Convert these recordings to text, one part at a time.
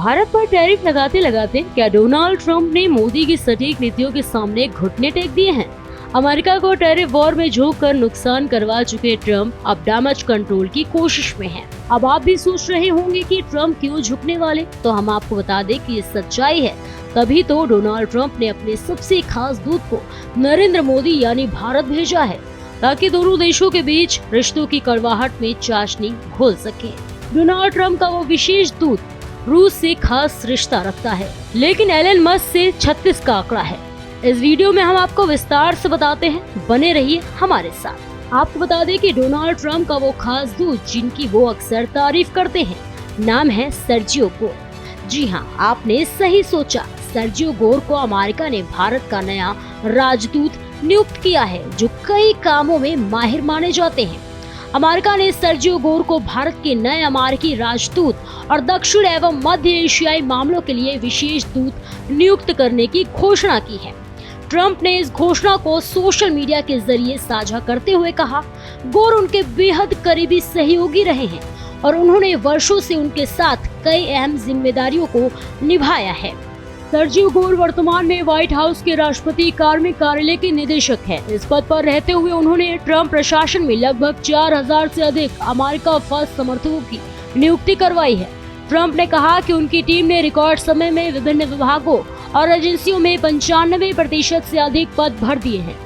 भारत पर टैरिफ लगाते लगाते क्या डोनाल्ड ट्रंप ने मोदी की सटीक नीतियों के सामने घुटने टेक दिए हैं? अमेरिका को टैरिफ वॉर में झोंककर नुकसान करवा चुके ट्रंप अब डैमेज कंट्रोल की कोशिश में हैं। अब आप भी सोच रहे होंगे कि ट्रंप क्यों झुकने वाले, तो हम आपको बता दें कि ये सच्चाई है। तभी तो डोनाल्ड ट्रंप ने अपने सबसे खास दूत को नरेंद्र मोदी यानी भारत भेजा है, ताकि दोनों देशों के बीच रिश्तों की कड़वाहट में चाशनी घोल सके। डोनाल्ड ट्रंप का वो विशेष दूत रूस से खास रिश्ता रखता है, लेकिन एलन मस्क से 36 का आंकड़ा है। इस वीडियो में हम आपको विस्तार से बताते हैं, बने रहिए हमारे साथ। आपको बता दें कि डोनाल्ड ट्रंप का वो खास दूत जिनकी वो अक्सर तारीफ करते हैं, नाम है सर्जियो गोर। जी हाँ, आपने सही सोचा, सर्जियो गोर को अमेरिका ने भारत का नया राजदूत नियुक्त किया है, जो कई कामों में माहिर माने जाते हैं। अमेरिका ने सर्जियो गोर को भारत के नए अमेरिकी राजदूत और दक्षिण एवं मध्य एशियाई मामलों के लिए विशेष दूत नियुक्त करने की घोषणा की है। ट्रंप ने इस घोषणा को सोशल मीडिया के जरिए साझा करते हुए कहा, गोर उनके बेहद करीबी सहयोगी रहे हैं और उन्होंने वर्षों से उनके साथ कई अहम जिम्मेदारियों को निभाया है। सर्जियो गोर वर्तमान में व्हाइट हाउस के राष्ट्रपति कार्मिक कार्यालय के निदेशक हैं। इस पद पर रहते हुए उन्होंने ट्रंप प्रशासन में लगभग 4000 से अधिक अमेरिका फर्स्ट समर्थकों की नियुक्ति करवाई है। ट्रंप ने कहा कि उनकी टीम ने रिकॉर्ड समय में विभिन्न विभागों और एजेंसियों में 95% से अधिक पद भर दिए हैं।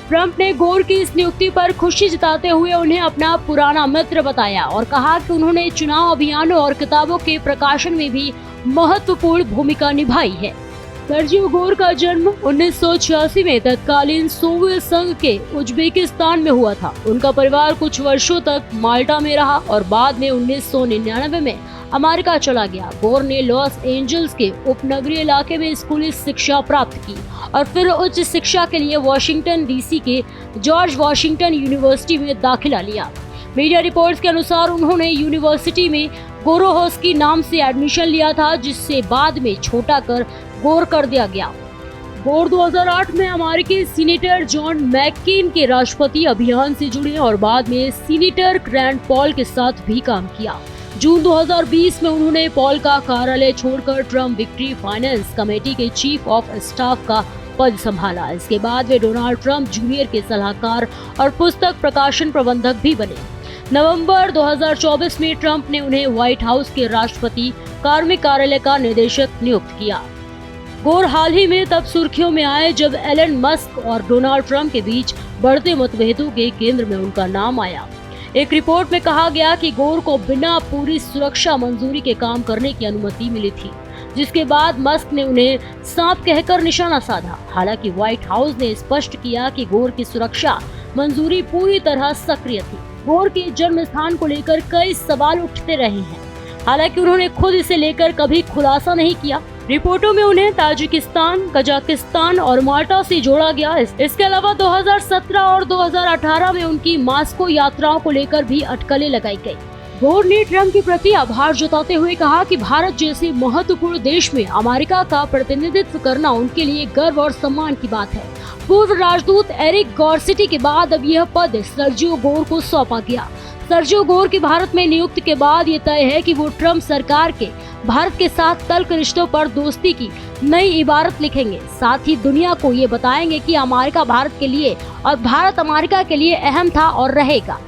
ट्रंप ने गोर की इस नियुक्ति पर खुशी जताते हुए उन्हें अपना पुराना मित्र बताया और कहा कि उन्होंने चुनाव अभियानों और किताबों के प्रकाशन में भी महत्वपूर्ण भूमिका निभाई है। सर्जियो गोर का जन्म 1986 में तत्कालीन सोवियत संघ के उज्बेकिस्तान में हुआ था। उनका परिवार कुछ वर्षों तक माल्टा में रहा और बाद में 1999 में अमेरिका चला गया। गोर ने लॉस एंजल्स के उपनगरीय इलाके में स्कूली शिक्षा प्राप्त की और फिर उच्च शिक्षा के लिए वॉशिंगटन डीसी के जॉर्ज वॉशिंगटन यूनिवर्सिटी में दाखिला लिया। मीडिया रिपोर्ट्स के अनुसार उन्होंने यूनिवर्सिटी में गोरोहोस्की नाम से एडमिशन लिया था, जिससे बाद में छोटा कर गोर कर दिया गया। गोर 2008 में अमेरिकी सीनेटर जॉन मैक्केन के राष्ट्रपति अभियान से जुड़े और बाद में सीनेटर रैंड पॉल के साथ भी काम किया। जून 2020 में उन्होंने पॉल का कार्यालय छोड़कर ट्रंप विक्ट्री फाइनेंस कमेटी के चीफ ऑफ स्टाफ का पद संभाला। इसके बाद वे डोनाल्ड ट्रंप जूनियर के सलाहकार और पुस्तक प्रकाशन प्रबंधक भी बने। नवंबर 2024 में ट्रंप ने उन्हें व्हाइट हाउस के राष्ट्रपति कार्मिक कार्यालय का निदेशक नियुक्त किया। गोर हाल ही में तब सुर्खियों में आए जब एलन मस्क और डोनाल्ड ट्रंप के बीच बढ़ते मतभेदों के केंद्र में उनका नाम आया। एक रिपोर्ट में कहा गया कि गोर को बिना पूरी सुरक्षा मंजूरी के काम करने की अनुमति मिली थी, जिसके बाद मस्क ने उन्हें सांप कहकर निशाना साधा। हालांकि व्हाइट हाउस ने स्पष्ट किया कि गोर की सुरक्षा मंजूरी पूरी तरह सक्रिय थी। गोर के जन्म स्थान को लेकर कई सवाल उठते रहे हैं, हालांकि उन्होंने खुद इसे लेकर कभी खुलासा नहीं किया। रिपोर्टों में उन्हें ताजिकिस्तान, कजाकिस्तान और माल्टा से जोड़ा गया। इसके अलावा 2017 और 2018 में उनकी मास्को यात्राओं को लेकर भी अटकलें लगाई गई। गोर ने ट्रंप के प्रति आभार जताते हुए कहा कि भारत जैसे महत्वपूर्ण देश में अमेरिका का प्रतिनिधित्व करना उनके लिए गर्व और सम्मान की बात है। पूर्व राजदूत एरिक गॉर्सिटी के बाद अब यह पद सर्जियो गोर को सौंपा गया। सर्जियो गोर की भारत में नियुक्ति के बाद ये तय है कि वो ट्रंप सरकार के भारत के साथ तल्ख रिश्तों पर दोस्ती की नई इबारत लिखेंगे। साथ ही दुनिया को ये बताएंगे कि अमेरिका भारत के लिए और भारत अमेरिका के लिए अहम था और रहेगा।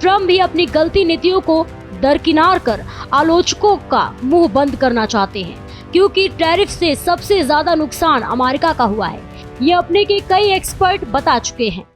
ट्रंप भी अपनी गलती नीतियों को दरकिनार कर आलोचकों का मुंह बंद करना चाहते हैं, क्योंकि टैरिफ से सबसे ज्यादा नुकसान अमेरिका का हुआ है। ये अपने के कई एक्सपर्ट बता चुके हैं।